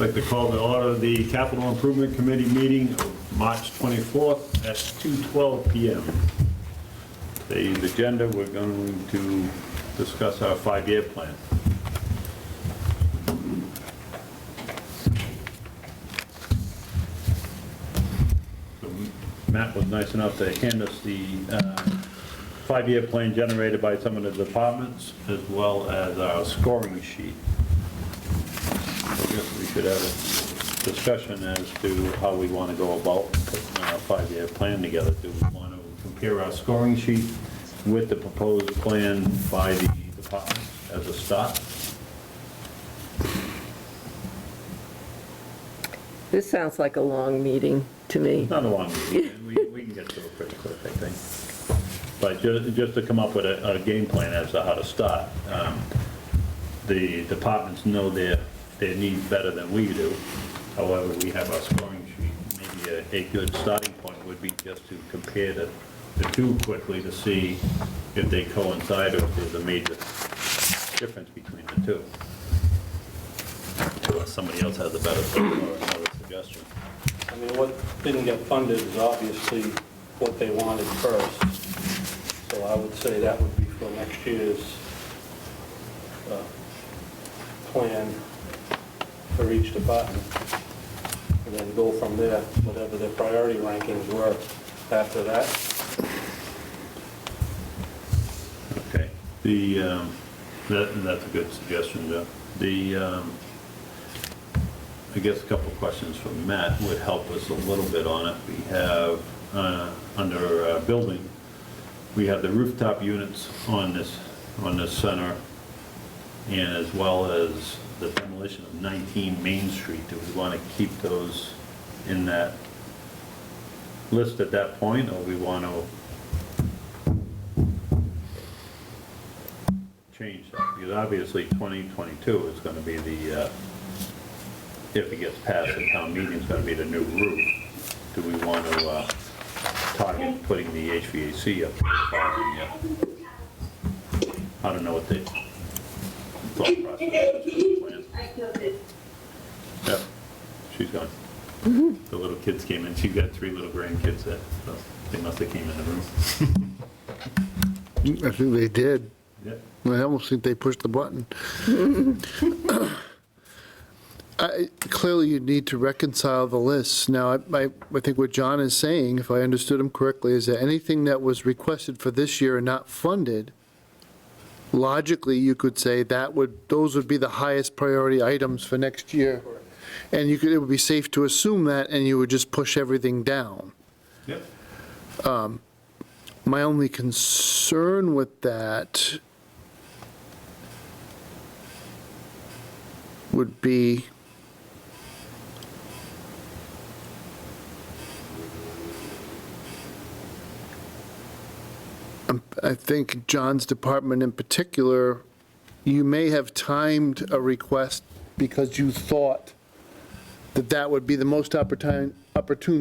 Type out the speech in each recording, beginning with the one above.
I'd like to call to order the Capital Improvement Committee meeting of March 24th at 2:12 PM. Today's agenda, we're going to discuss our 5-year plan. So Matt was nice enough to hand us the 5-year plan generated by some of the departments, as well as our scoring sheet. I guess we should have a discussion as to how we want to go about putting our 5-year plan together. Do we want to compare our scoring sheet with the proposed plan by the department as a start? This sounds like a long meeting to me. Not a long meeting, we can get to it pretty quick, I think. But just to come up with a game plan as to how to start. The departments know their needs better than we do. However, we have our scoring sheet. Maybe a good starting point would be just to compare the two quickly to see if they coincide or if there's a major difference between the two. Unless somebody else has a better thought or another suggestion. I mean, what didn't get funded is obviously what they wanted first. So I would say that would be for next year's plan for each department. And then go from there, whatever their priority rankings were after that. Okay. That's a good suggestion, Joe. I guess a couple questions from Matt would help us a little bit on it. We have, under building, we have the rooftop units on this center, and as well as the demolition of 19 Main Street. Do we want to keep those in that list at that point, or we want to change that? Because obviously 2022 is going to be the, if it gets passed at town meeting, it's going to be the new roof. Do we want to target putting the HVAC up to the following year? I don't know what the thought process is. Yep, she's gone. The little kids came in. She's got 3 little grandkids that, so they must have came in the room. I think they did. Yeah. I almost think they pushed the button. Clearly, you need to reconcile the lists. Now, I think what John is saying, if I understood him correctly, is that anything that was requested for this year and not funded, logically, you could say those would be the highest priority items for next year. And it would be safe to assume that, and you would just push everything down. Yep. My only concern with that would be I think John's department in particular, you may have timed a request because you thought that would be the most opportune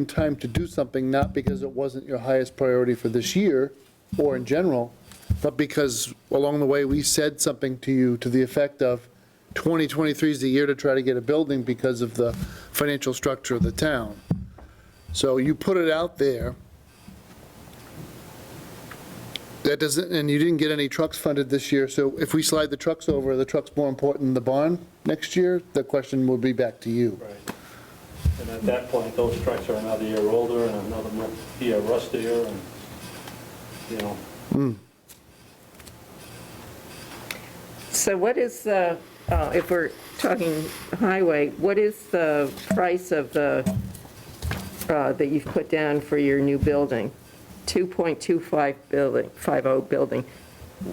time to do something, not because it wasn't your highest priority for this year or in general, but because along the way we said something to you to the effect of 2023 is the year to try to get a building because of the financial structure of the town. So you put it out there. That doesn't, and you didn't get any trucks funded this year, so if we slide the trucks over, are the trucks more important than the barn next year? The question will be back to you. Right. And at that point, those trucks are another year older and another year rustier, and, you know. So what is the, if we're talking highway, what is the price of the, that you've put down for your new building? 2.25 building, 50 building.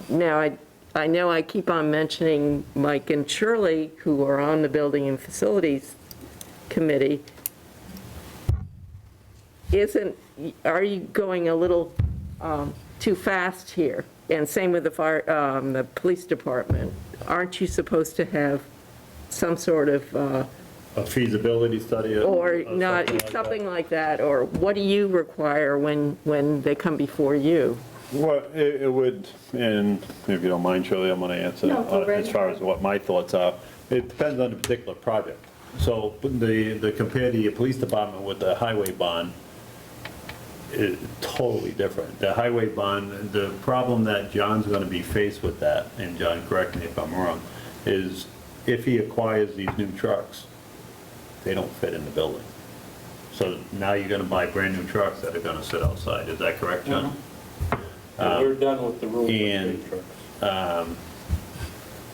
Now, I know I keep on mentioning Mike and Shirley, who are on the Building and Facilities Committee. Are you going a little too fast here? And same with the police department. Aren't you supposed to have some sort of A feasibility study? or not, something like that? Or what do you require when they come before you? Well, it would, and if you don't mind, Shirley, I'm going to answer No, go right as far ahead. as what my thoughts are. It depends on the particular project. So the compare to your police department with the highway bond is totally different. The highway bond, the problem that John's gonna be faced with that, and John, correct me if I'm wrong, is if he acquires these new trucks, they don't fit in the building. So now you're gonna buy brand-new trucks that are gonna sit outside, is that correct, John? We're done with the rules and- of big trucks.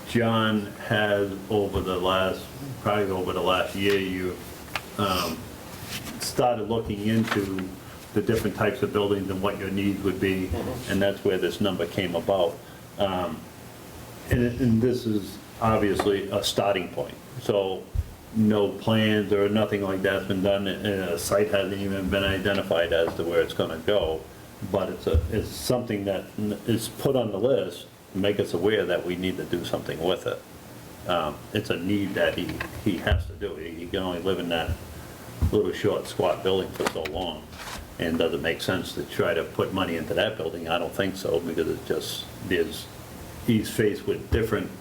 John has probably over the last year, you started looking into the different types of buildings and what your needs would be, and that's where this number came about. And this is obviously a starting point. So no plans or nothing like that's been done, and a site hasn't even been identified as to where it's gonna go. But it's something that is put on the list to make us aware that we need to do something with it. It's a need that he has to do. He can only live in that little short squat building for so long. And does it make sense to try to put money into that building? I don't think so, because it's just, he's faced with different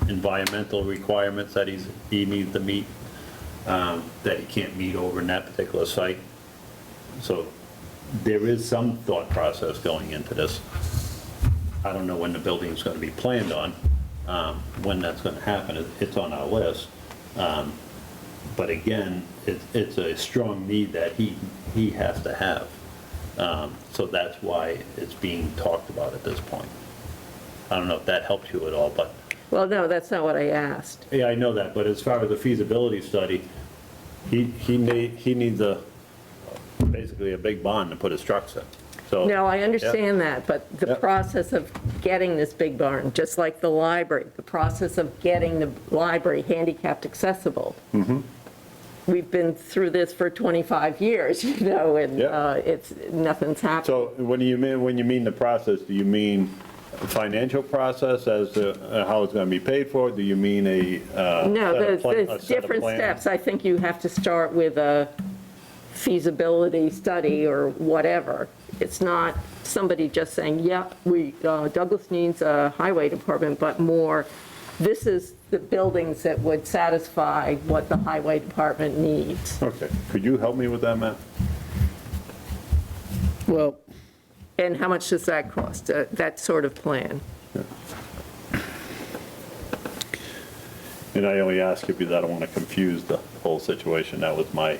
environmental requirements that he needs to meet, that he can't meet over in that particular site. So there is some thought process going into this. I don't know when the building's gonna be planned on, when that's gonna happen. It's on our list. But again, it's a strong need that he has to have. So that's why it's being talked about at this point. I don't know if that helps you at all, but, Well, no, that's not what I asked. yeah, I know that, but as far as the feasibility study, he needs basically a big bond to put his trucks in, so. No, I understand that, but the Yep. process of getting this big barn, just like the library, the process of getting the library handicapped accessible. We've been through this for 25 years, and Yep. nothing's happened. So when you mean the process, do you mean a financial process as to how it's gonna be paid for? Do you mean No, a set there's of different plans? steps. I think you have to start with a feasibility study or whatever. It's not somebody just saying, yep, Douglas needs a highway department, but more, this is the buildings that would satisfy what the highway department needs. Okay, could you help me with that, Matt? Well, And how much does that cost, that sort of plan? And I only ask you because I don't want to confuse the whole situation. That was my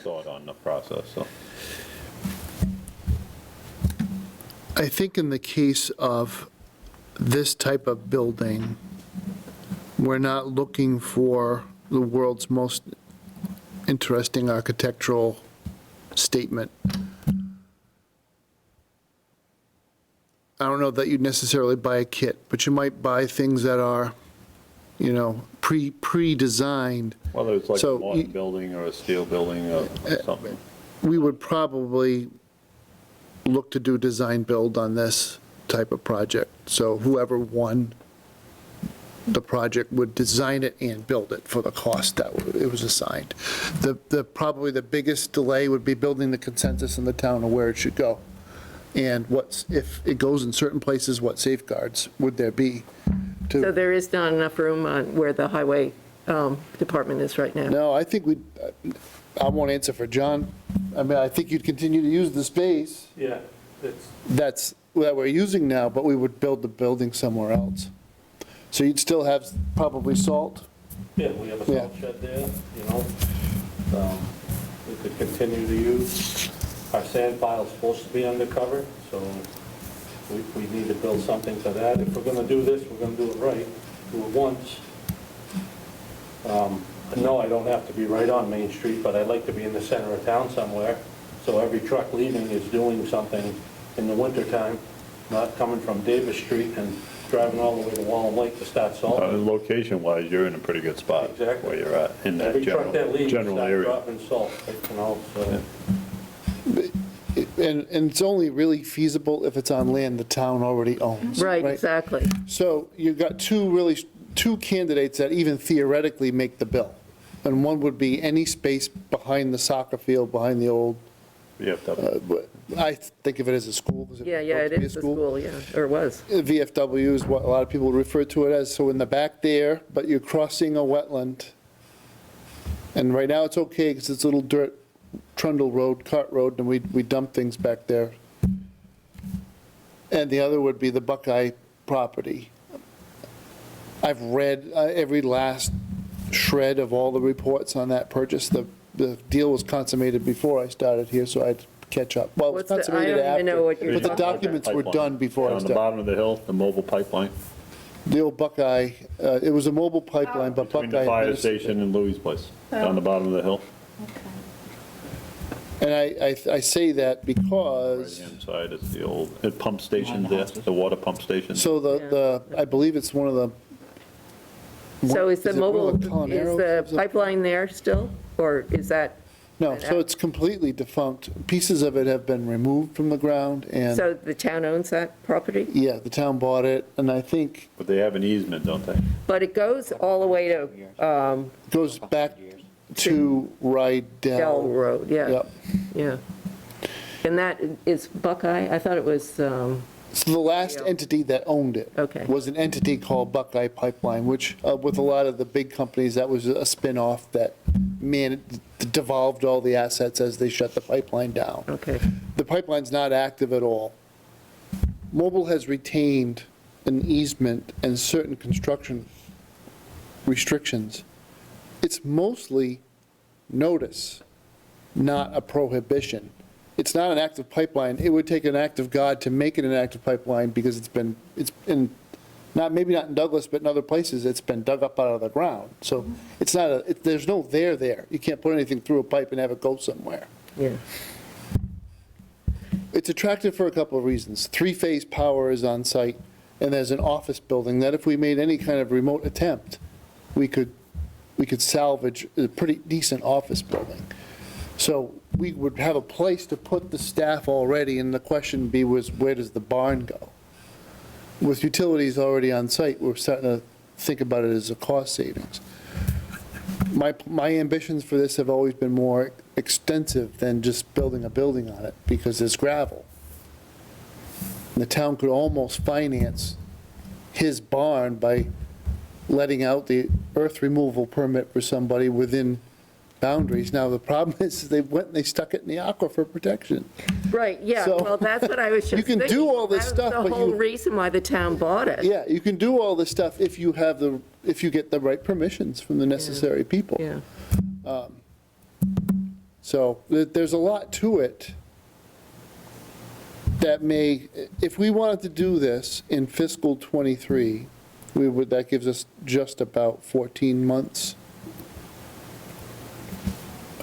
thought on the process, so. I think in the case of this type of building, we're not looking for the world's most interesting architectural statement. I don't know that you'd necessarily buy a kit, but you might buy things that are, pre-designed. Whether it's like a So modern you- building or a steel building or something. We would probably look to do design build on this type of project. So whoever won the project would design it and build it for the cost that it was assigned. Probably the biggest delay would be building the consensus in the town of where it should go. And if it goes in certain places, what safeguards would there be? So there is not enough room on where the highway department is right now? No, I think I won't answer for John. I mean, I think you'd continue to use the space Yeah, it's, that we're using now, but we would build the building somewhere else. So you'd still have probably salt? yeah, we have a salt shed there, we could continue to use. Our sand pile's supposed to be undercover, so we need to build something for that. If we're gonna do this, we're gonna do it right, do it once. No, I don't have to be right on Main Street, but I'd like to be in the center of town somewhere, so every truck leaving is doing something in the wintertime, not coming from Davis Street and driving all the way to Wallen Lake to start salting. Location-wise, you're in a pretty good spot. Exactly. Where you're at, in that Every truck that leaves general starts area. dropping salt, so. And it's only really feasible if it's on land the town already owns. Right, exactly. So you've got two candidates that even theoretically make the bill. And one would be any space behind the soccer field, behind the old, I think of it as a school. 'Cause Yeah, supposed it to be is a school, yeah, or was. VFW is what a lot of people refer to it as, so in the back there, but you're crossing a wetland, And right now, it's okay, because it's a little dirt trundle road, cart road, and we dump things back there. And the other would be the Buckeye property. I've read every last shred of all the reports on that purchase. The deal was consummated before I started here, so I'd catch up. Well, it was What's the- I consummated don't even know after, what you're but the talking about. documents were done before I On the started. bottom of the hill, the mobile pipeline, The old Buckeye, it was a mobile pipeline, but between Buckeye. the fire administered it. station and Louis' place, down the bottom of the hill, And I say that because, right-hand side is the old pump station there, the water pump station. so I believe it's one of the. So is the it one of mobile, the Culineros? is the pipeline there still, or is that, No, so it's completely defunct. Pieces of it have been removed from the ground, and, so the town owns that property? yeah, the town bought it, and I think But they have an easement, don't they? But it goes all the way to it goes back to Dell Rydell. Road, yeah, Yep. yeah. And that is Buckeye? I thought it was, So the last entity that owned it Okay. was an entity called Buckeye Pipeline, which, with a lot of the big companies, that was a spin-off that devolved all the assets as they shut the pipeline down. okay, The pipeline's not active at all. Mobile has retained an easement and certain construction restrictions. It's mostly notice, not a prohibition. It's not an active pipeline. It would take an act of God to make it an active pipeline, because it's been, maybe not in Douglas, but in other places, it's been dug up out of the ground. So it's not there's no there. You can't put anything through a pipe and have it go somewhere. yeah. It's attractive for a couple of reasons. Three-phase power is on site, and there's an office building that if we made any kind of remote attempt, we could salvage a pretty decent office building. So we would have a place to put the staff already, and the question was, where does the barn go? With utilities already on site, we're starting to think about it as a cost savings. My ambitions for this have always been more extensive than just building a building on it, because there's gravel. And the town could almost finance his barn by letting out the earth removal permit for somebody within boundaries. Now, the problem is, they went and they stuck it in the aquifer protection. Right, yeah, So, well, that's what I was just you can do thinking. all this stuff, That but was the whole you- reason why the town bought it. Yeah, you can do all this stuff if you get the right permissions from the necessary people. Yeah, So there's a lot to it that if we wanted to do this in fiscal '23, that gives us just about 14 months.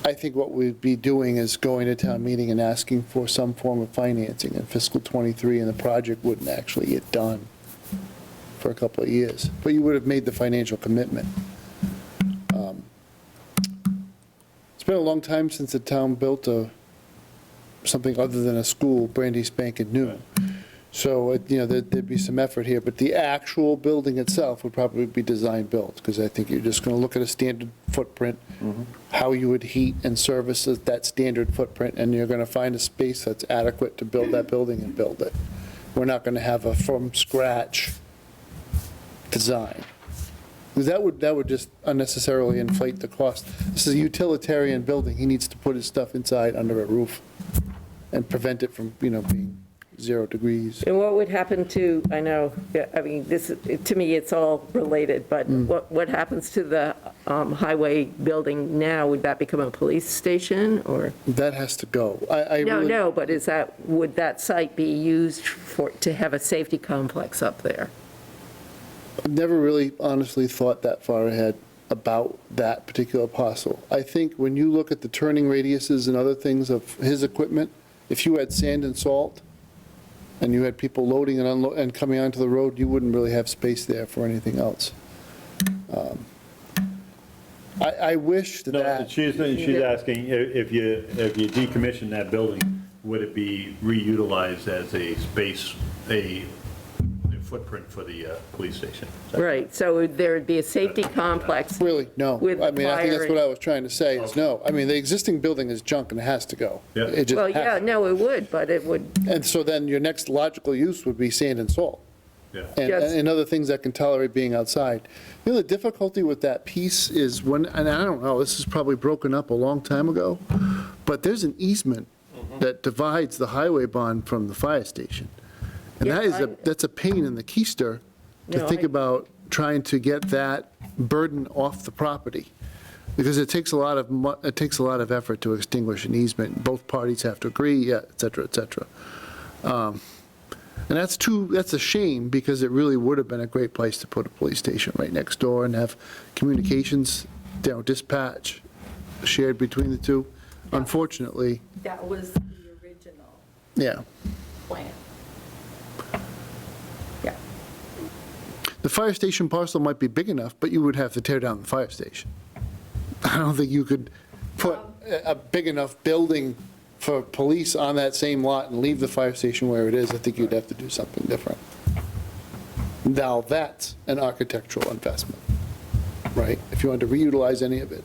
I think what we'd be doing is going to town meeting and asking for some form of financing in fiscal '23, and the project wouldn't actually get done for a couple of years. But you would have made the financial commitment. It's been a long time since the town built something other than a school, brandy spanking new. So, there'd be some effort here, but the actual building itself would probably be design-built, because I think you're just going to look at a standard footprint, how you would heat and service that standard footprint, and you're going to find a space that's adequate to build that building and build it. We're not going to have a from-scratch design. Because that would just unnecessarily inflate the cost. This is a utilitarian building. He needs to put his stuff inside under a roof and prevent it from, being 0 degrees. and what would happen to, I know, yeah, I mean, to me, it's all related, but what happens to the highway building now? Would that become a police station, or? That has to go. No, but would that site be used to have a safety complex up there? I've never really honestly thought that far ahead about that particular parcel. I think when you look at the turning radiuses and other things of his equipment, if you had sand and salt, and you had people loading and unloading and coming onto the road, you wouldn't really have space there for anything else. I wish No, that, she's asking if you decommission that building, would it be reutilized as a space, a footprint for the police station? Right, so there would be a safety complex. really, no. With I mean, I think that's fire- what I was trying to say, is no. I mean, the existing building is junk and it has to go. Yeah. It just Well, has yeah, to. no, it would, but it would, And so then your next logical use would be sand and salt. Yeah. Yes. and other things that can tolerate being outside. You know, the difficulty with that piece is when, and I don't know, this is probably broken up a long time ago, but there's an easement that divides the highway bond from the fire station. And Yeah, that is that's a pain in the keister to No, think I- about trying to get that burden off the property. Because it takes a lot of effort to extinguish an easement. Both parties have to agree, yeah, et cetera, et cetera. And that's a shame, because it really would have been a great place to put a police station right next door and have communications, dispatch shared between the two. Unfortunately, That was the original yeah. plan. Yeah. The fire station parcel might be big enough, but you would have to tear down the fire station. I don't think you could put a big enough building for police on that same lot and leave the fire station where it is. I think you'd have to do something different. Now, that's an architectural investment, right? If you wanted to reutilize any of it.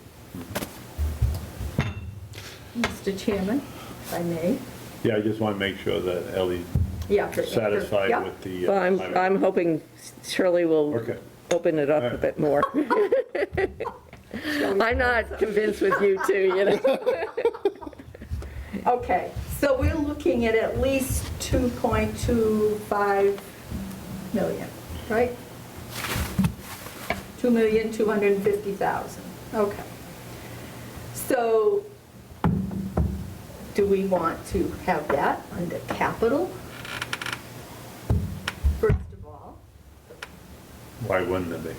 Mr. Chairman, if I may? Yeah, I just want to make sure that Ellie's Yeah. satisfied Yeah. with the. Well, I'm hoping Shirley will Okay. open it up a bit more. I'm not convinced with you two, you know? Okay, so we're looking at least 2.25 million, right? 2,250,000, okay. So, do we want to have that under capital? First of all. Why wouldn't it be?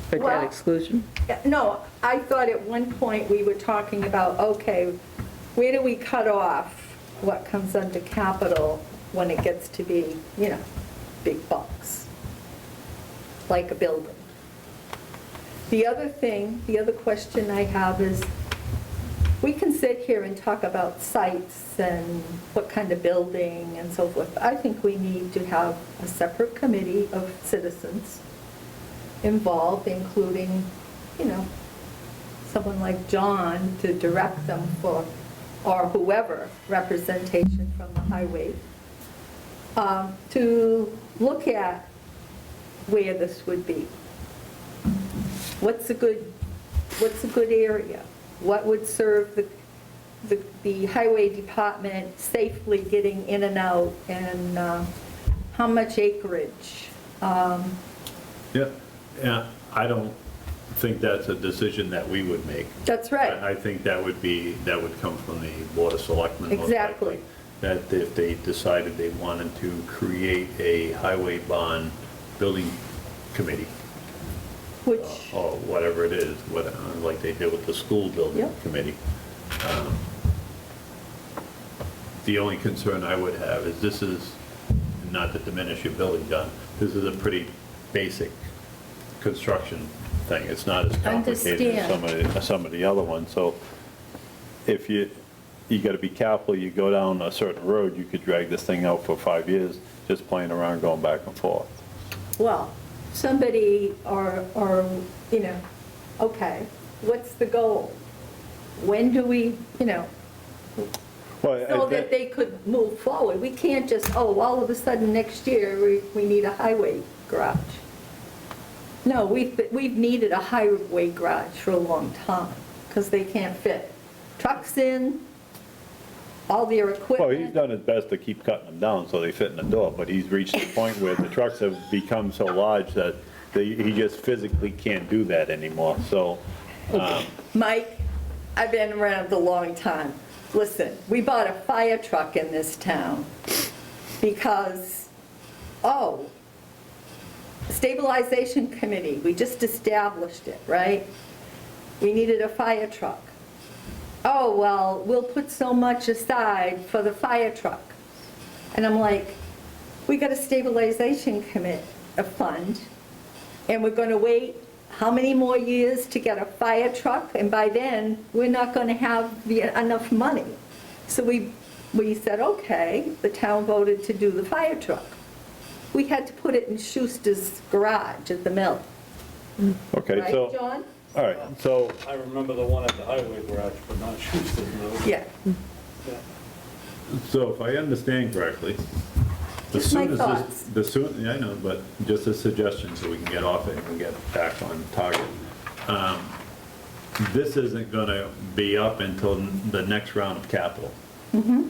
For debt Well- exclusion? No, I thought at one point we were talking about, okay, where do we cut off what comes under capital when it gets to be, big bucks, like a building? The other question I have is, we can sit here and talk about sites and what kind of building and so forth. I think we need to have a separate committee of citizens involved, including, someone like John to direct them for, or whoever, representation from the highway, to look at where this would be. What's a good area? What would serve the highway department safely getting in and out, and how much acreage? Yeah, I don't think that's a decision that we would make. That's right. I think that would come from the Board of Selectmen. most Exactly. likely. That if they decided they wanted to create a highway bond building committee, Which, or whatever it is, like they did with the school building Yep. committee. The only concern I would have is this is, not to diminish your building, John, this is a pretty basic construction thing. It's not as complicated as some of the other ones. So if you got to be careful, you go down a certain road, you could drag this thing out for 5 years, just playing around, going back and forth. well, somebody okay, what's the goal? When do we, so that they could move forward? We can't just, all of a sudden next year, we need a highway garage. No, we've needed a highway garage for a long time, because they can't fit trucks in, all their equipment. Well, he's done his best to keep cutting them down so they fit in the door, but he's reached the point where the trucks have become so large that he just physically can't do that anymore, so. Mike, I've been around a long time. Listen, we bought a fire truck in this town because, stabilization committee, we just established it, right? We needed a fire truck. Oh, well, we'll put so much aside for the fire truck. And I'm like, we got a stabilization a fund, and we're gonna wait how many more years to get a fire truck? And by then, we're not gonna have enough money. So we said, okay, the town voted to do the fire truck. We had to put it in Schuster's garage at the mill. Okay, Right, so, John? all right, so, I remember the one at the highway garage, but not Schuster's. No. Yeah. Yeah. So if I understand correctly, The Just my soon as thoughts. the soon, yeah, I know, but just a suggestion so we can get off it and get back on target. This isn't gonna be up until the next round of capital,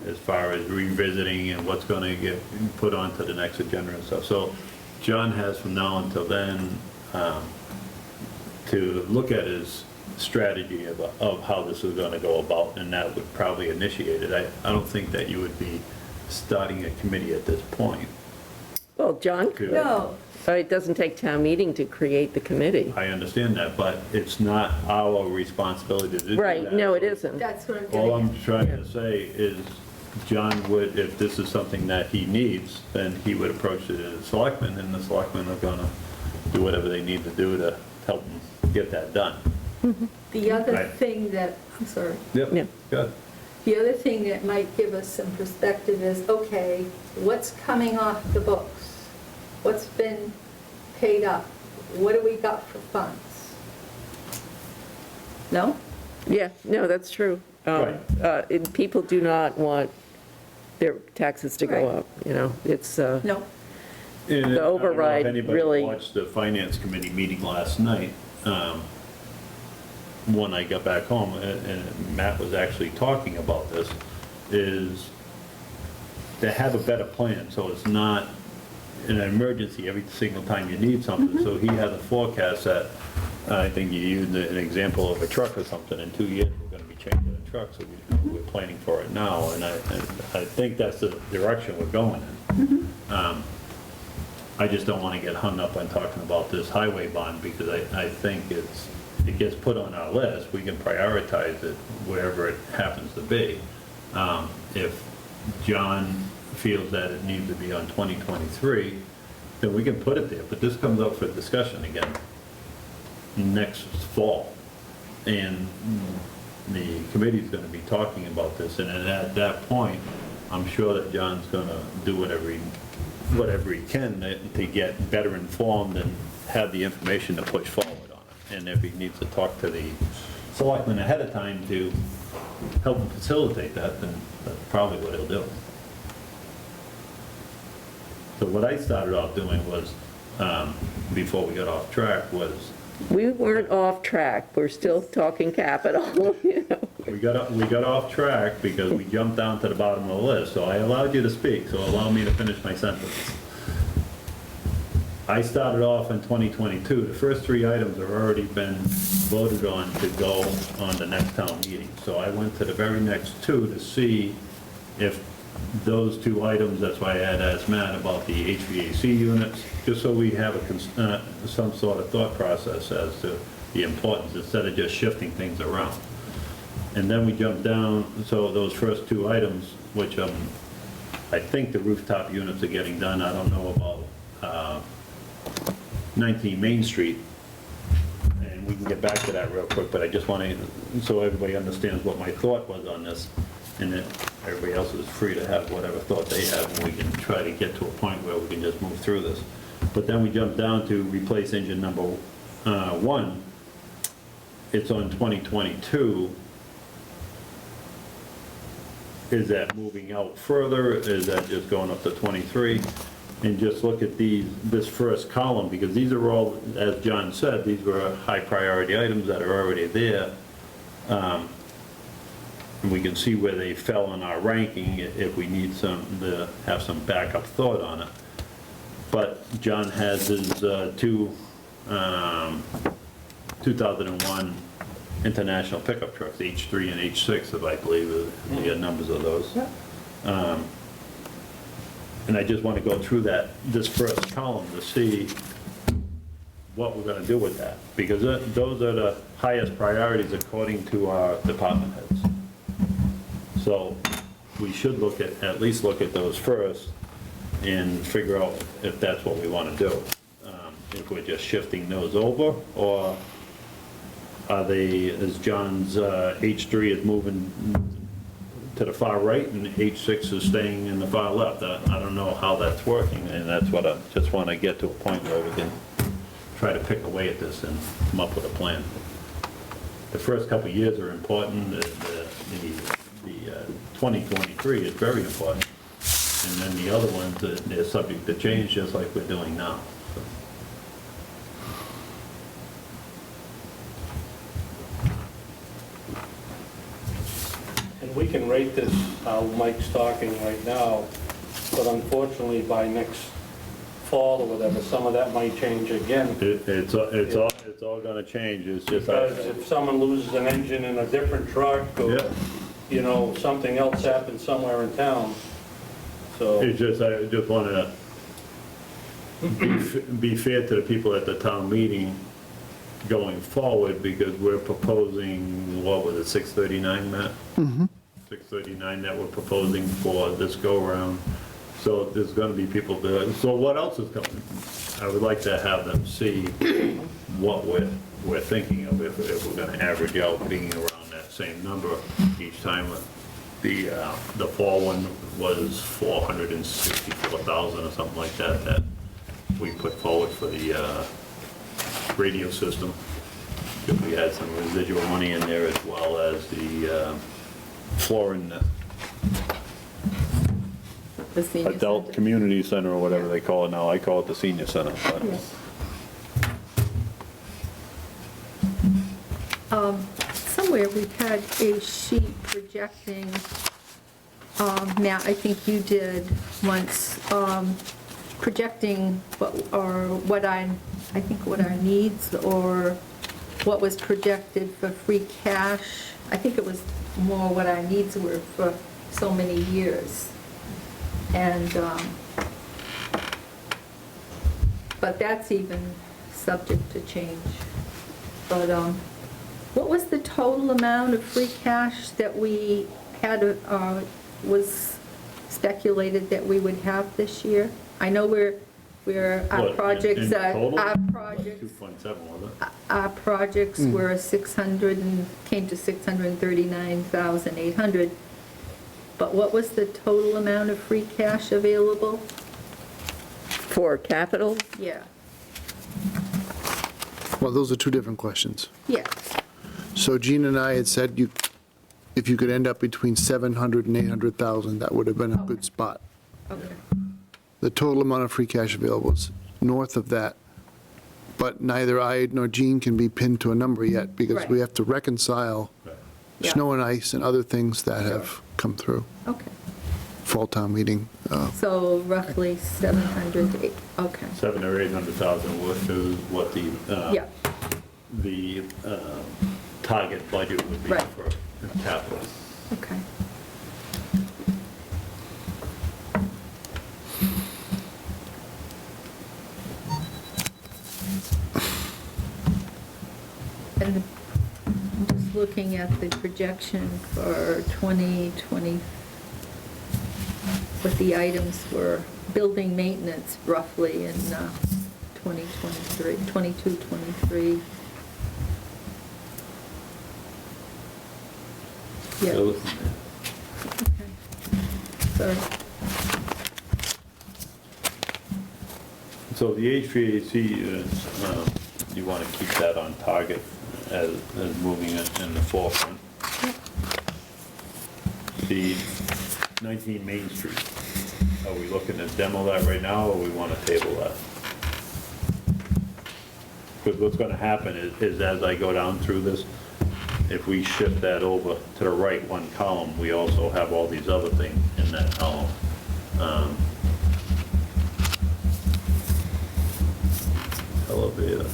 as far as revisiting and what's gonna get put onto the next agenda and stuff. So John has from now until then to look at his strategy of how this is gonna go about, and that would probably initiate it. I don't think that you would be starting a committee at this point. Well, John could. No, But it doesn't take town meeting to create the committee. I understand that, but it's not our responsibility to do that. Right, no, it isn't. that's what I'm All getting I'm trying to say is, John would, if this is something that he needs, then he would approach the selectmen, and the selectmen are gonna do whatever they need to do to help him get that done. at. The other Right. thing that, I'm sorry, Yeah. Good. the other thing that might give us some perspective is, okay, what's coming off the books? What's been paid up? What do we got for funds? No? Yeah, no, that's true. And people do not want their taxes to go Right. up, you know, it's, No? And I don't know if override anybody really- watched the finance committee meeting last night, when I got back home, and Matt was actually talking about this, is to have a better plan, so it's not an emergency every single time you need something. So he has a forecast that, I think you used an example of a truck or something, in 2 years, we're gonna be changing a truck, so we're planning for it now, and I think that's the direction we're going in. I just don't wanna get hung up on talking about this highway bond, because I think it gets put on our list, we can prioritize it wherever it happens to be. If John feels that it needs to be on 2023, then we can put it there, but this comes up for discussion again next fall. And the committee's gonna be talking about this, and then at that point, I'm sure that John's gonna do whatever he can to get better informed and have the information to push forward on it. And if he needs to talk to the selectmen ahead of time to help him facilitate that, then that's probably what he'll do. So what I started off doing was, before we got off track, was we weren't off track, we're still talking capital, you know. we got off track because we jumped down to the bottom of the list. So I allowed you to speak, so allow me to finish my sentence. I started off in 2022. The first 3 items have already been voted on to go on the next town meeting. So I went to the very next 2 to see if those 2 items, that's why I had asked Matt about the HVAC units, just so we have some sort of thought process as to the importance, instead of just shifting things around. And then we jumped down, so those first 2 items, which I think the rooftop units are getting done, I don't know about 19 Main Street, and we can get back to that real quick, but I just want to, so everybody understands what my thought was on this, and that everybody else is free to have whatever thought they have, and we can try to get to a point where we can just move through this. But then we jumped down to replace engine number 1. It's on 2022. Is that moving out further? Is that just going up to 23? And just look at this first column, because these are all, as John said, these were high priority items that are already there. And we can see where they fell in our ranking if we need to have some backup thought on it. But John has his 2001 International pickup trucks, H3 and H6, if I believe are the numbers of those. And I just want to go through this first column to see what we're going to do with that, because those are the highest priorities according to our department heads. So we should at least look at those first and figure out if that's what we want to do. If we're just shifting those over, or are they, as John's H3 is moving to the far right and H6 is staying in the far left. I don't know how that's working, and that's what I just want to get to a point where we can try to pick away at this and come up with a plan. The first couple of years are important. The 2023 is very important. And then the other ones, they're subject to change, just like we're doing now. So, And we can rate this, how Mike's talking right now, but unfortunately by next fall or whatever, some of that might change again. It's all gonna change, it's just. Because if someone loses an engine in a different truck or, Yeah. you know, something else happens somewhere in town, so. It's just, I just wanna be fair to the people at the town meeting going forward, because we're proposing, what was it, 639, Matt? 639 that we're proposing for this go-around. So there's gonna be people that, so what else is coming? I would like to have them see what we're thinking of, if we're gonna average out being around that same number each time. The fall one was 464,000 or something like that, that we put forward for the radio system. Because we had some residual money in there, as well as the flooring, The senior Adult center. Community Center or whatever they call it now. I call it the senior center. but- Yes. Somewhere we had a sheet projecting, Matt, I think you did once, projecting what our needs, or what was projected for free cash. I think it was more what our needs were for so many years. And, but that's even subject to change. But what was the total amount of free cash that we had, was speculated that we would have this year? I know our What, projects, in total? our projects, 2.7, wasn't it? our projects were 600 and came to 639,800. But what was the total amount of free cash available? For capital? Yeah, Well, those are two different questions. yes, So Gene and I had said if you could end up between 700 and 800,000, that would have been a good spot. okay. The total amount of free cash available is north of that, but neither I nor Gene can be pinned to a number yet, because we Right. have to reconcile Right. Yeah. snow and ice and other things that have come through. Okay, Fall town meeting. so roughly 700, okay, 700,000 or 800,000, which is what yeah, the target budget would be Right. for capital. okay. And I'm just looking at the projection for 2020, what the items were, building maintenance roughly in 2023, 22, 23. Yeah, So, okay. Sorry. So the HVAC, you want to keep that on target as moving it in the forefront. The 19 Main Street, are we looking to demo that right now, or we want to table that? Because what's going to happen is as I go down through this, if we shift that over to the right one column, we also have all these other things in that column. Elevator.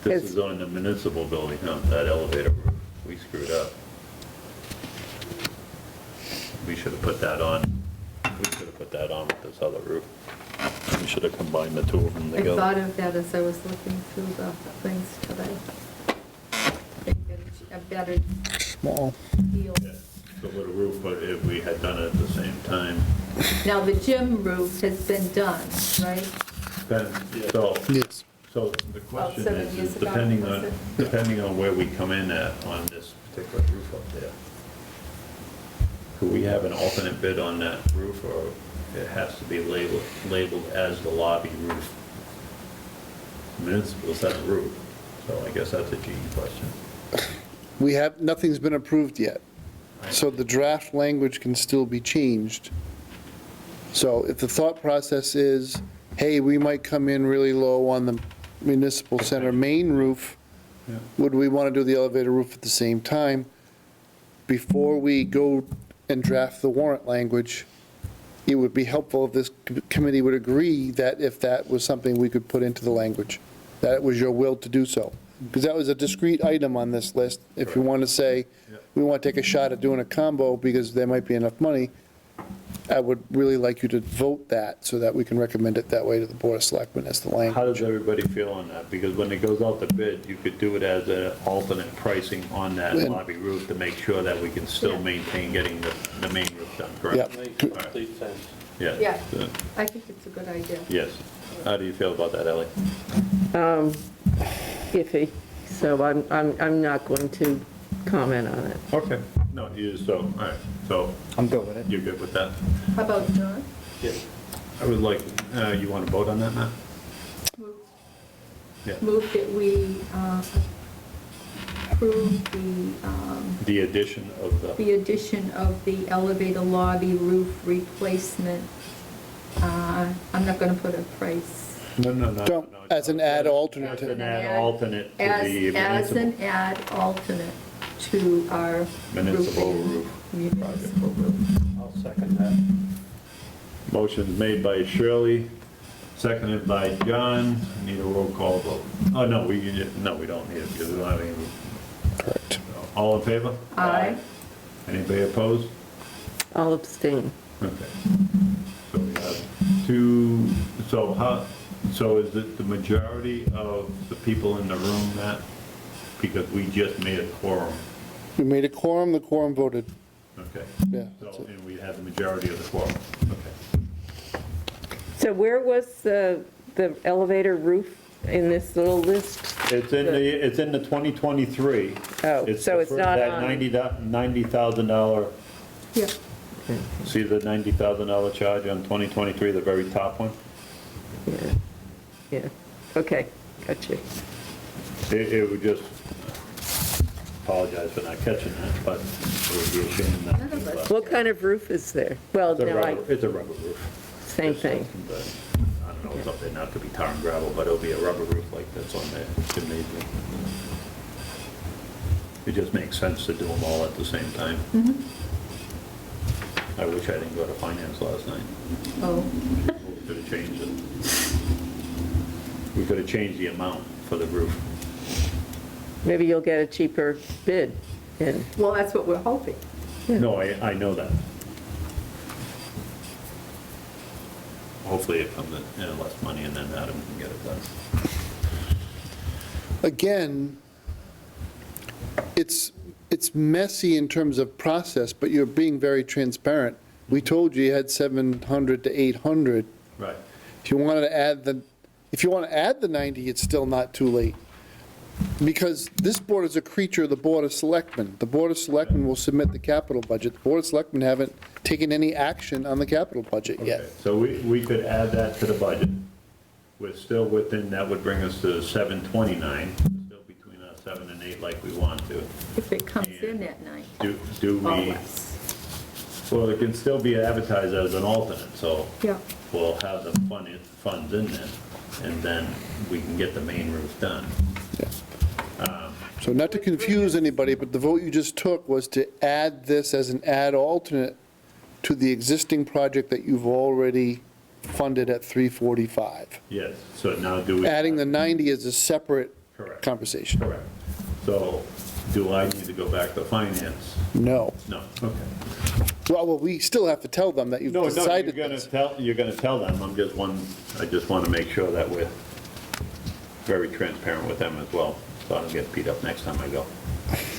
This is on the municipal building, huh, that elevator roof, we screwed up. We should have put that on, with this other roof. We should have combined the two of them I together. thought of that as I was looking through the things today. Think a better Small. deal. Yeah, the little roof, but if we had done it at the same time. Now, the gym roof has been done, right? Yes. So the question 7 is years ago, was it? depending on where we come in at on this particular roof up there, could we have an alternate bid on that roof, or it has to be labeled as the lobby roof? Municipal set roof, so I guess that's a Gene question. nothing's been approved yet. So the draft language can still be changed. So if the thought process is, hey, we might come in really low on the municipal center main roof, would we want to do the elevator roof at the same time? Before we go and draft the warrant language, it would be helpful if this committee would agree that if that was something we could put into the language, that it was your will to do so. Because that was a discrete item on this list. If you want to say, we want to take a shot at doing a combo because there might be enough money, I would really like you to vote that so that we can recommend it that way to the Board of Selectmen as the language. How does everybody feel on that? Because when it goes out to bid, you could do it as an alternate pricing on that And- lobby roof to make sure that we can still Yeah. maintain getting the main roof done, correct? Yeah. Makes complete sense. Yeah. Yeah. Uh, I think it's a good idea. Yes. How do you feel about that, Ellie? Iffy, so I'm not going to comment on it. Okay. No, you just, so, all right, so I'm good with it. you're good with that? How about John? Yes. I would like, you want to vote on that, Matt? Yeah. Move that we approve The addition of the addition of the elevator lobby roof replacement. I'm not going to put a price. No, no, no. Don't, no, as an add alternate As to. an add alternate to As the as municipal. an add alternate to our Municipal roofing. roof Municipal roof. I'll second that. Motion's made by Shirley, seconded by John. Need a roll call vote. Oh, no, we don't need it because we don't have any. Correct. All in favor? Aye. Anybody opposed? I'll abstain. Okay. So we have two, so is it the majority of the people in the room, Matt? Because we just made a quorum. We made a quorum, the quorum voted. Okay. Yeah, that's So, it. and we had the majority of the quorum. Okay. So where was the elevator roof in this little list? It's in the 2023. Oh, It's so the it's fir- not that on- $90,000, Yeah. see the $90,000 charge on 2023, the very top one? Yeah, yeah, okay, got you. It would just, apologize for not catching that, but it would be a shame not None of to. us. What kind of roof is there? Well, It's a no, it's a rubber roof. same thing. But I don't know, it's up there, not to be tar and gravel, but it'll be a rubber roof like that's on the gymnasium. It just makes sense to do them all at the same time. I wish I didn't go to finance last night. Oh, We could have changed it. We could have changed the amount for the roof. Maybe you'll get a cheaper bid in. well, that's what we're hoping. No, I know that. Hopefully it comes in less money and then Adam can get it done. Again, it's messy in terms of process, but you're being very transparent. We told you you had 700 to 800. Right. If you wanted to add the 90, it's still not too late. Because this board is a creature of the Board of Selectmen. The Board of Selectmen will submit the capital budget. The Board of Selectmen haven't taken any action on the capital budget yet. Okay, so we could add that to the budget. We're still within, that would bring us to 729, still between us 7 and 8 like we want to. If it comes in at night, Do or we, less. well, it can still be advertised as an alternate, so Yeah. we'll have the funds in there, and then we can get the main roof done. So not to confuse anybody, but the vote you just took was to add this as an add alternate to the existing project that you've already funded at 345. Yes, so now do we? Adding the 90 is a separate Correct. conversation. Correct. So do I need to go back to finance? No. No, okay. Well, we still have to tell them that you've No, decided you're gonna this. you're gonna tell them, I just want to make sure that we're very transparent with them as well, so I don't get beat up next time I go.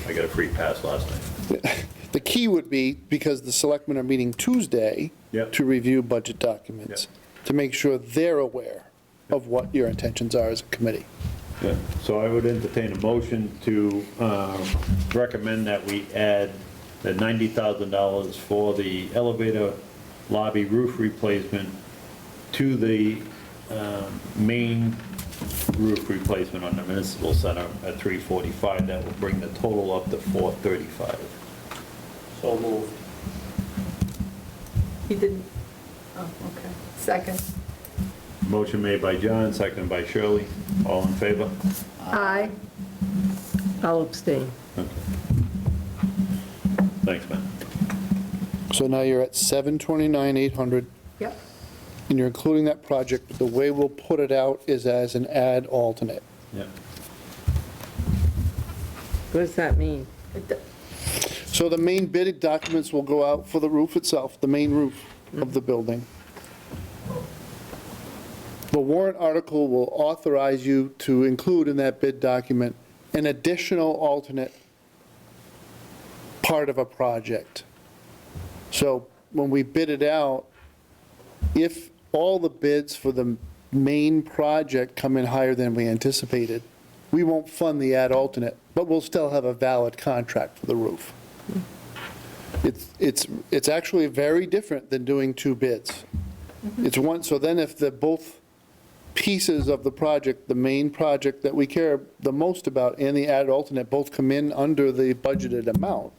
I got a free pass last night. The key would be, because the selectmen are meeting Tuesday Yep. to review budget documents, to make sure they're aware of what your intentions are as a committee. Yeah, so I would entertain a motion to recommend that we add the $90,000 for the elevator lobby roof replacement to the main roof replacement on the municipal center at 345. That will bring the total up to 435. So moved. He didn't, oh, okay. Second. Motion made by John, seconded by Shirley. All in favor? Aye. I'll abstain. Okay. Thanks, man. So now you're at 729,800, Yep. and you're including that project, but the way we'll put it out is as an add alternate. Yeah. What does that mean? So the main bidding documents will go out for the roof itself, the main roof of the building. The warrant article will authorize you to include in that bid document an additional alternate part of a project. So when we bid it out, if all the bids for the main project come in higher than we anticipated, we won't fund the ad alternate, but we'll still have a valid contract for the roof. It's actually very different than doing two bids. It's one, so then if the both pieces of the project, the main project that we care the most about and the ad alternate both come in under the budgeted amount,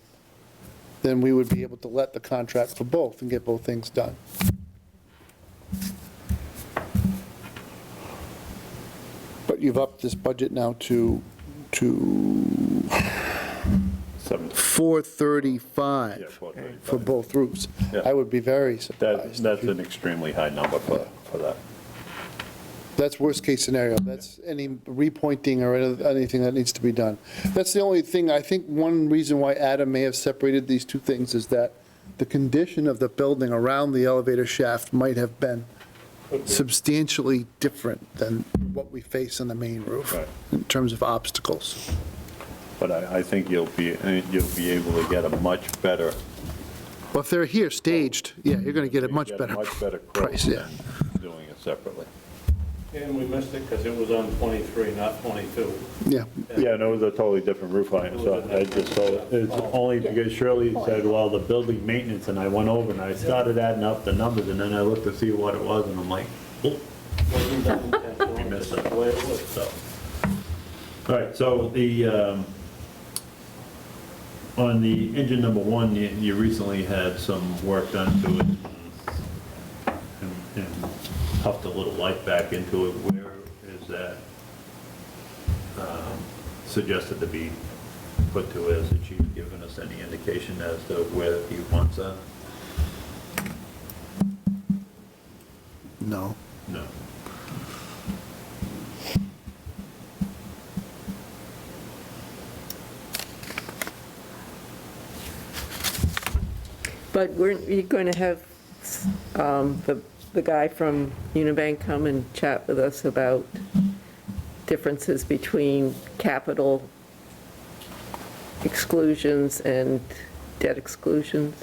then we would be able to let the contract for both and get both things done. But you've upped this budget now to 435 Yeah, 435. for both roofs. Yeah. I would be very surprised. That's an extremely high number for that. That's worst-case scenario. That's any repointing or anything that needs to be done. That's the only thing, I think one reason why Adam may have separated these two things is that the condition of the building around the elevator shaft might have been substantially different than what we face on the main roof Right. in terms of obstacles. But I think you'll be able to get a much better. Well, if they're here staged, yeah, you're going to get a much better Much better quote price, yeah. than doing it separately. And we missed it because it was on 23, not 22. Yeah, Yeah, no, it was a totally different roof line, so I just told it, it's only because Shirley said, well, the building maintenance, and I went over and I started adding up the numbers, and then I looked to see what it was, and I'm like, oh, Wasn't done intentionally, we missed just it. the way it was. So, all right, so on the engine number one, you recently had some work done to it and puffed a little life back into it. Where is that suggested to be put to? Has the chief given us any indication as to where he wants that? no. No. But weren't you going to have the guy from Unibank come and chat with us about differences between capital exclusions and debt exclusions?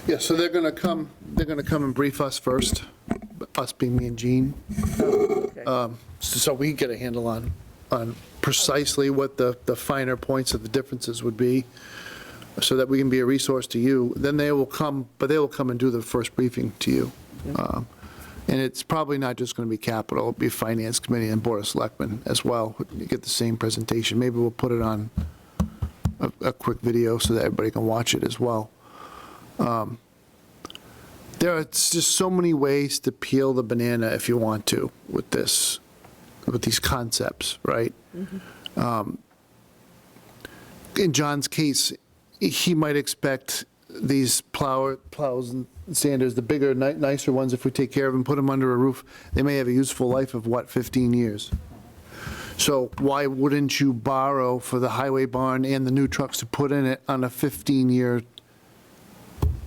Yeah, so they're going to come and brief us first, us being me and Gene, Okay. so we can get a handle on precisely what the finer points of the differences would be, so that we can be a resource to you. Then they will come, but they will come and do the first briefing to you. And it's probably not just going to be capital, it'll be Finance Committee and Board of Selectmen as well. You get the same presentation. Maybe we'll put it on a quick video so that everybody can watch it as well. There are just so many ways to peel the banana if you want to with this, with these concepts, right? In John's case, he might expect these plows and sanders, the bigger, nicer ones, if we take care of them, put them under a roof, they may have a useful life of, 15 years? So why wouldn't you borrow for the highway barn and the new trucks to put in it on a 15-year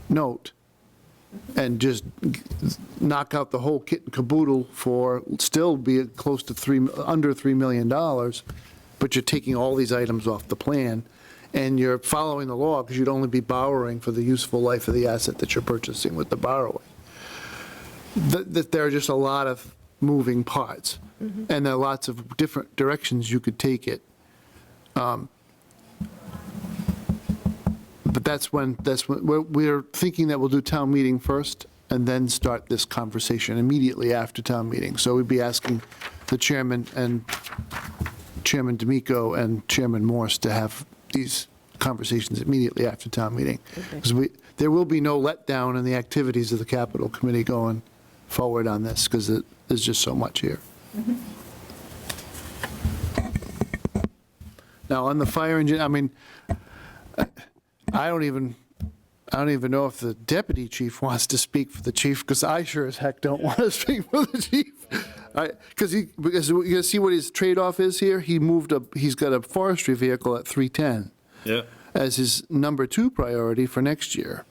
note? And just knock out the whole kit and caboodle for, still be close to under $3 million, but you're taking all these items off the plan, and you're following the law because you'd only be borrowing for the useful life of the asset that you're purchasing with the borrowing. That there are just a lot of moving parts, and there are lots of different directions you could take it. But that's when we're thinking that we'll do town meeting first and then start this conversation immediately after town meeting. So we'd be asking the chairman and Chairman D'Amico and Chairman Morse to have these conversations immediately after town meeting. Because there will be no letdown in the activities of the capital committee going forward on this, because there's just so much here. Now, on the fire engine, I mean, I don't even know if the deputy chief wants to speak for the chief, because I sure as heck don't want to speak for the chief. Because you see what his trade-off is here? He's got a forestry vehicle at 310 Yeah. as his number 2 priority for next year.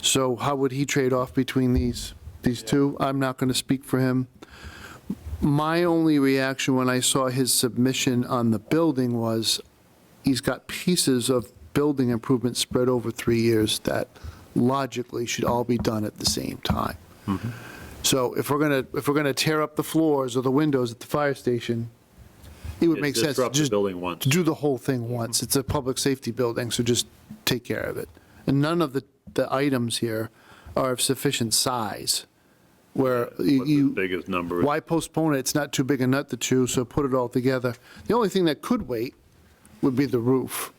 So how would he trade off between these two? I'm not going to speak for him. My only reaction when I saw his submission on the building was he's got pieces of building improvements spread over 3 years that logically should all be done at the same time. Mm-hmm. So if we're gonna tear up the floors or the windows at the fire station, it would make sense to Disrupt the just building once. do the whole thing once. It's a public safety building, so just take care of it. And none of the items here are of sufficient size where What the you, biggest number is. why postpone it? It's not too big a nut to chew, so put it all together. The only thing that could wait would be the roof.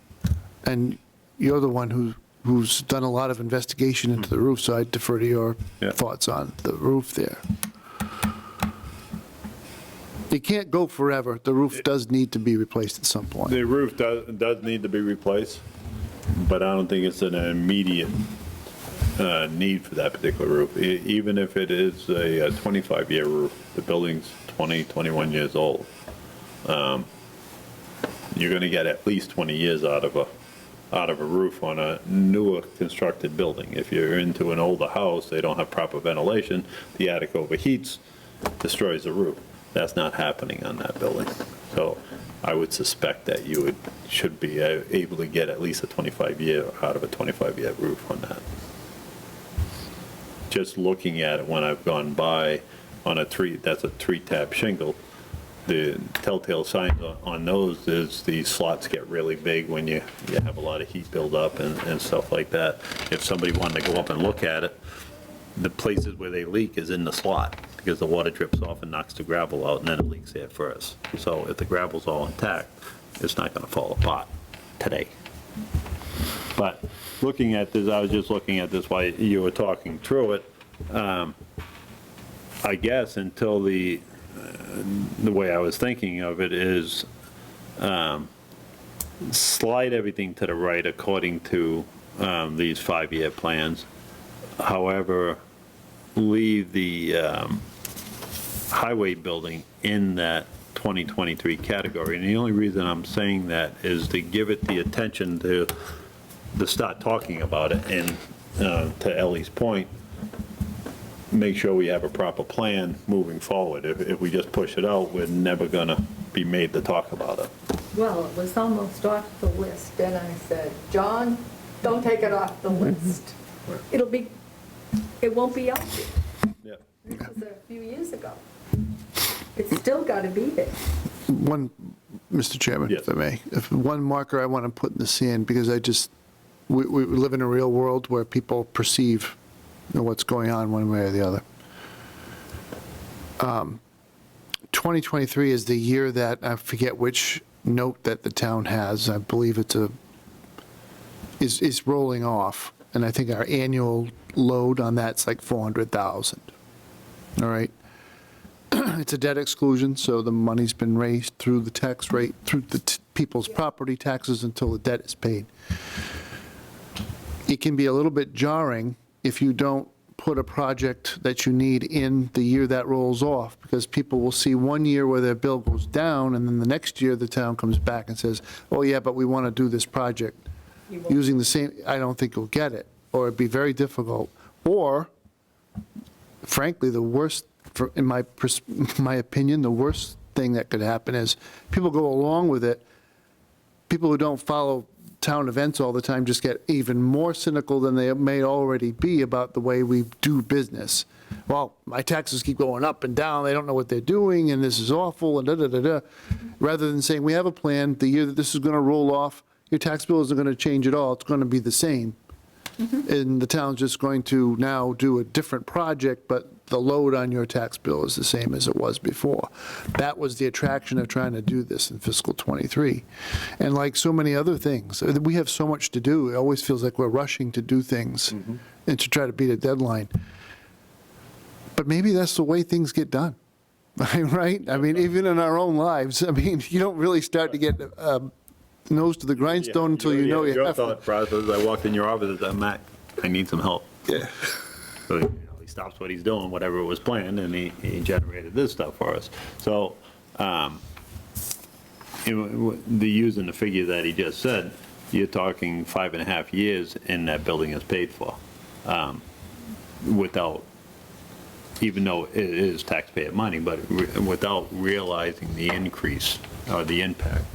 And you're the one who's done a lot of investigation into the roof, so I defer to your Yeah. thoughts on the roof there. It can't go forever. The roof does need to be replaced at some point. The roof does need to be replaced, but I don't think it's an immediate need for that particular roof. Even if it is a 25-year roof, the building's 20, 21 years old. You're going to get at least 20 years out of a roof on a newer constructed building. If you're into an older house, they don't have proper ventilation, the attic overheats, destroys the roof. That's not happening on that building. So I would suspect that you should be able to get at least a 25-year out of a 25-year roof on that. Just looking at it when I've gone by on that's a 3-tab shingle, the telltale signs on those is the slots get really big when you have a lot of heat buildup and stuff like that. If somebody wanted to go up and look at it, the places where they leak is in the slot, because the water drips off and knocks the gravel out, and then it leaks there first. So if the gravel's all intact, it's not going to fall apart today. But looking at this, I was just looking at this while you were talking through it. I guess until the way I was thinking of it is slide everything to the right according to these 5-year plans. However, leave the highway building in that 2023 category. And the only reason I'm saying that is to give it the attention to start talking about it. And to Ellie's point, make sure we have a proper plan moving forward. If we just push it out, we're never going to be made to talk about it. Well, it was almost off the list, and I said, John, don't take it off the list. It won't be up there. Yeah. This was a few years ago. It's still got to be there. One, Mr. Chairman, Yes. if I may, one marker I want to put in the sand, because we live in a real world where people perceive what's going on one way or the other. 2023 is the year that, I forget which note that the town has, I believe it's is rolling off, and I think our annual load on that's like 400,000. All right? It's a debt exclusion, so the money's been raised through the tax rate, through the people's property taxes until the debt is paid. It can be a little bit jarring if you don't put a project that you need in the year that rolls off, because people will see 1 year where their bill goes down, and then the next year the town comes back and says, oh yeah, but we want to do this project using the same, I don't think you'll get it, or it'd be very difficult. Or, frankly, the worst, in my opinion, the worst thing that could happen is people go along with it, people who don't follow town events all the time just get even more cynical than they may already be about the way we do business. Well, my taxes keep going up and down, they don't know what they're doing, and this is awful, and da-da-da-da. Rather than saying, we have a plan, the year that this is going to roll off, your tax bill isn't going to change at all, it's going to be the same. And the town's just going to now do a different project, but the load on your tax bill is the same as it was before. That was the attraction of trying to do this in fiscal '23. And like so many other things, we have so much to do. It always feels like we're rushing to do things and to try to beat a deadline. But maybe that's the way things get done, right? I mean, even in our own lives, I mean, you don't really start to get nose to the grindstone until you know you Your have to. thought process, I walked in your office and said, Matt, I need some help. Yeah. So, he stops what he's doing, whatever was planned, and he generated this stuff for us. So, using the figure that he just said, you're talking 5.5 years and that building is paid for, without, even though it is taxpayer money, but without realizing the increase or the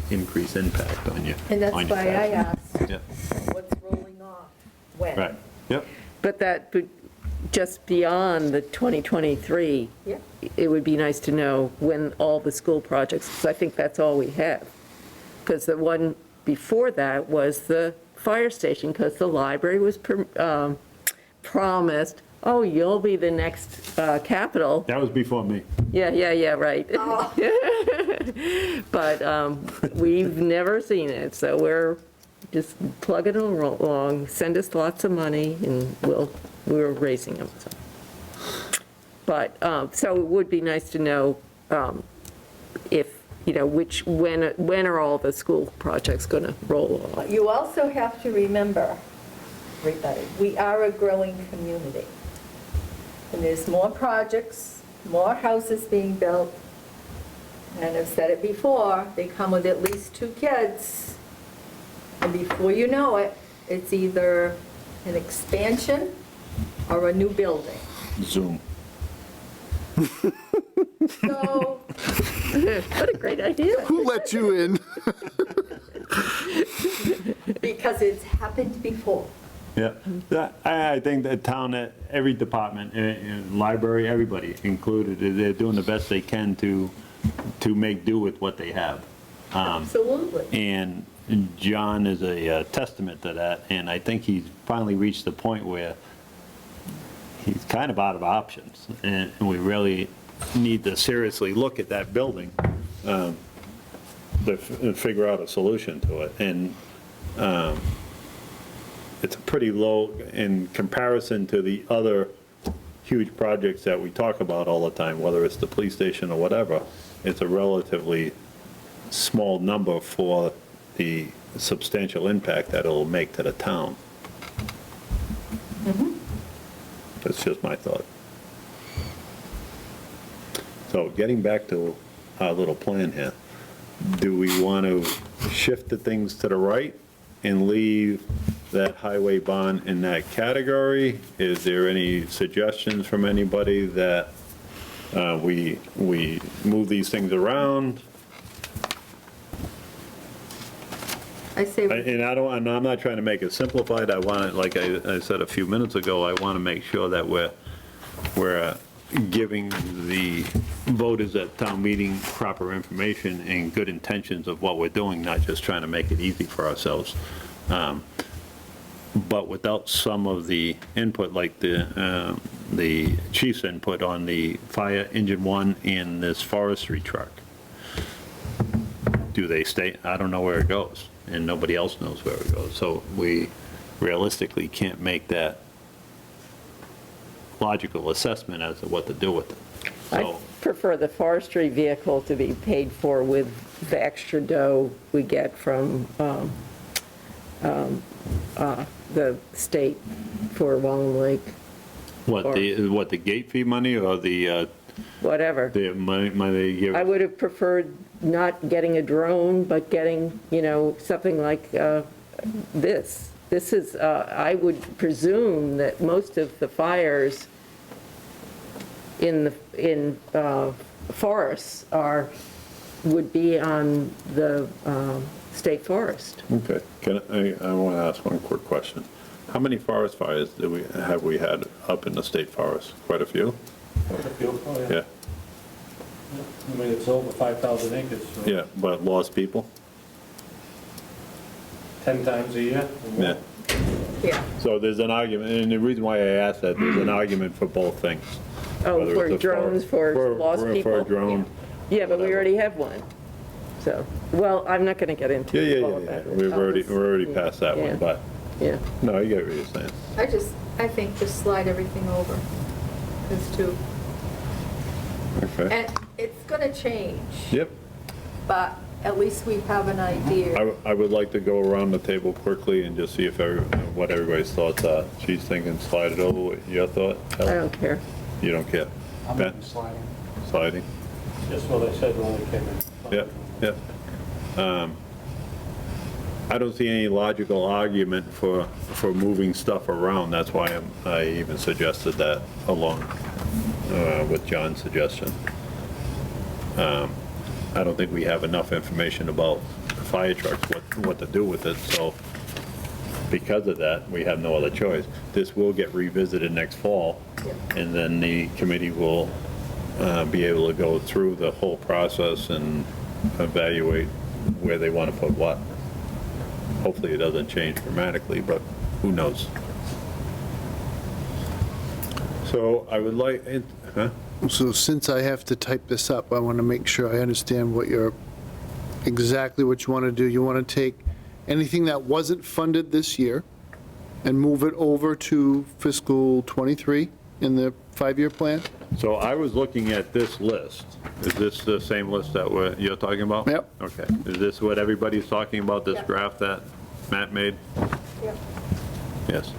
increased impact on you. And that's on your why I taxes. asked, Yeah, what's rolling off, when? right, yep. But that, just beyond the 2023, Yeah. it would be nice to know when all the school projects, because I think that's all we have. Because the one before that was the fire station, because the library was promised, oh, you'll be the next capital. That was before me. Yeah, right. But we've never seen it, so we're just plugging along. Send us lots of money, and we're raising them. So. But, so it would be nice to know if, when are all the school projects going to roll on? You also have to remember, everybody, we are a growing community. And there's more projects, more houses being built. And I've said it before, they come with at least 2 kids. And before you know it, it's either an expansion or a new building. Zoom. So, What a great idea. Who let you in? because it's happened before. Yeah, I think the town, every department, library, everybody included, they're doing the best they can to make do with what they have. Absolutely. And John is a testament to that, and I think he's finally reached the point where he's kind of out of options, and we really need to seriously look at that building to figure out a solution to it. And it's pretty low in comparison to the other huge projects that we talk about all the time, whether it's the police station or whatever. It's a relatively small number for the substantial impact that it'll make to the town. That's just my thought. So getting back to our little plan here, do we want to shift the things to the right and leave that highway bond in that category? Is there any suggestions from anybody that we move these things around? I say, And I'm not trying to make it simplified. I want it, like I said a few minutes ago, I want to make sure that we're giving the voters at town meeting proper information and good intentions of what we're doing, not just trying to make it easy for ourselves. But without some of the input, like the chief's input on the fire engine 1 and this forestry truck, do they stay? I don't know where it goes, and nobody else knows where it goes. So we realistically can't make that logical assessment as to what to do with it. I So, prefer the forestry vehicle to be paid for with the extra dough we get from the state for Wallen Lake, what, the gate fee money or the whatever. money they give? I would have preferred not getting a drone, but getting, something like this. This is, I would presume that most of the fires in forests would be on the state forest. Okay, I want to ask one quick question. How many forest fires have we had up in the state forest? Quite a few? Yeah, I mean, it's over 5,000 acres. So yeah, but lost people? 10 times a year. or more. Yeah. yeah, So there's an argument, and the reason why I asked that, there's an argument for both things. Oh, whether for it's a drones for lost For people? a drone. Yeah, but we already have one. So, well, I'm not going to get into Yeah, all of that. we're already past that Yeah. one, but, Yeah. no, you get what you're saying. I think just slide everything over, those two. Okay. And it's gonna change. Yep. But at least we have an idea. I would like to go around the table quickly and just see if what everybody's thoughts are. She's thinking slide it over. What your thought? I don't care. You don't care? I'm Ben? sliding. Sliding? Just what I said when we came in. Yep, yep. I don't see any logical argument for moving stuff around. That's why I even suggested that along with John's suggestion. I don't think we have enough information about fire trucks, what to do with it, so because of that, we have no other choice. This will get revisited next fall, and then the committee will be able to go through the whole process and evaluate where they want to put what. Hopefully it doesn't change dramatically, but who knows? So I would like, huh? So since I have to type this up, I want to make sure I understand exactly what you want to do. You want to take anything that wasn't funded this year and move it over to fiscal '23 in the 5-year plan? So I was looking at this list. Is this the same list that you're talking about? Yep. Okay. Is this what everybody's talking about, this Yeah. graph that Matt made? Yep. Yes.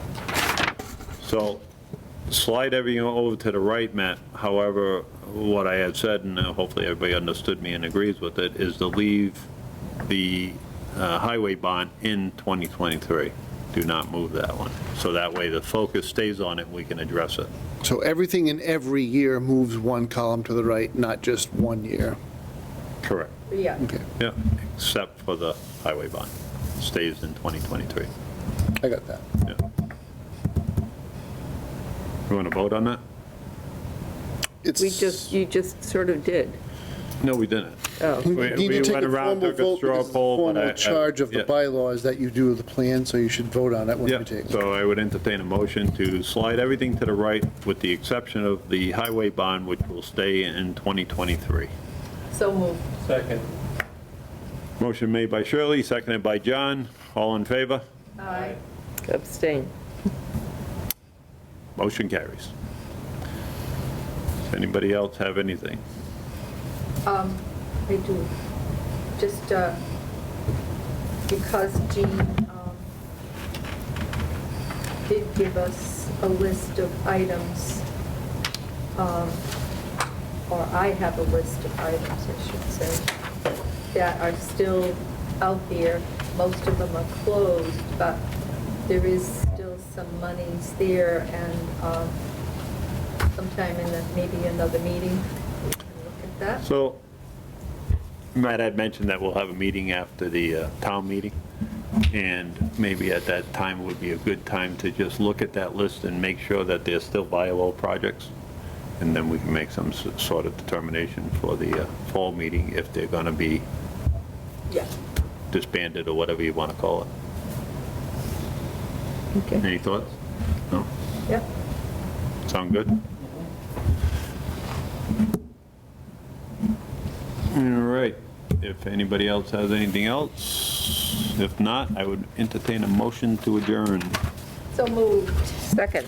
So slide everything over to the right, Matt. However, what I had said, and hopefully everybody understood me and agrees with it, is to leave the highway bond in 2023. Do not move that one. So that way the focus stays on it, we can address it. So everything in every year moves one column to the right, not just 1 year. Correct. Yeah. Okay, Yeah, except for the highway bond. Stays in 2023. I got that. Yeah. You want to vote on that? You just sort of did. No, we didn't. Oh, You We need to take went a around, formal took a vote straw because the poll, but formal I- charge of the yeah. bylaws that you do the plan, so you should vote on it when Yeah, we take it. so I would entertain a motion to slide everything to the right with the exception of the highway bond, which will stay in 2023. So moved. Second. Motion made by Shirley, seconded by John. All in favor? Aye. abstain. Motion carries. Does anybody else have anything? I do. Just because Jean did give us a list of items, or I have a list of items, I should say, that are still out there. Most of them are closed, but there is still some monies there, and sometime in maybe another meeting, we can look at that. So, Matt had mentioned that we'll have a meeting after the town meeting, and maybe at that time would be a good time to just look at that list and make sure that they're still viable projects, and then we can make some sort of determination for the fall meeting if they're gonna be Yeah. disbanded or whatever you wanna call it. Okay. Any thoughts? No? Yep. Sound good? All right, if anybody else has anything else, if not, I would entertain a motion to adjourn. So moved. Second.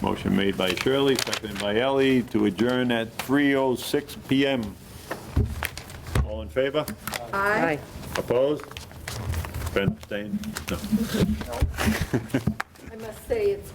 Motion made by Shirley, seconded by Ellie, to adjourn at 3:06 PM. All in favor? Aye. Opposed? Ben abstained? No. I must say, it's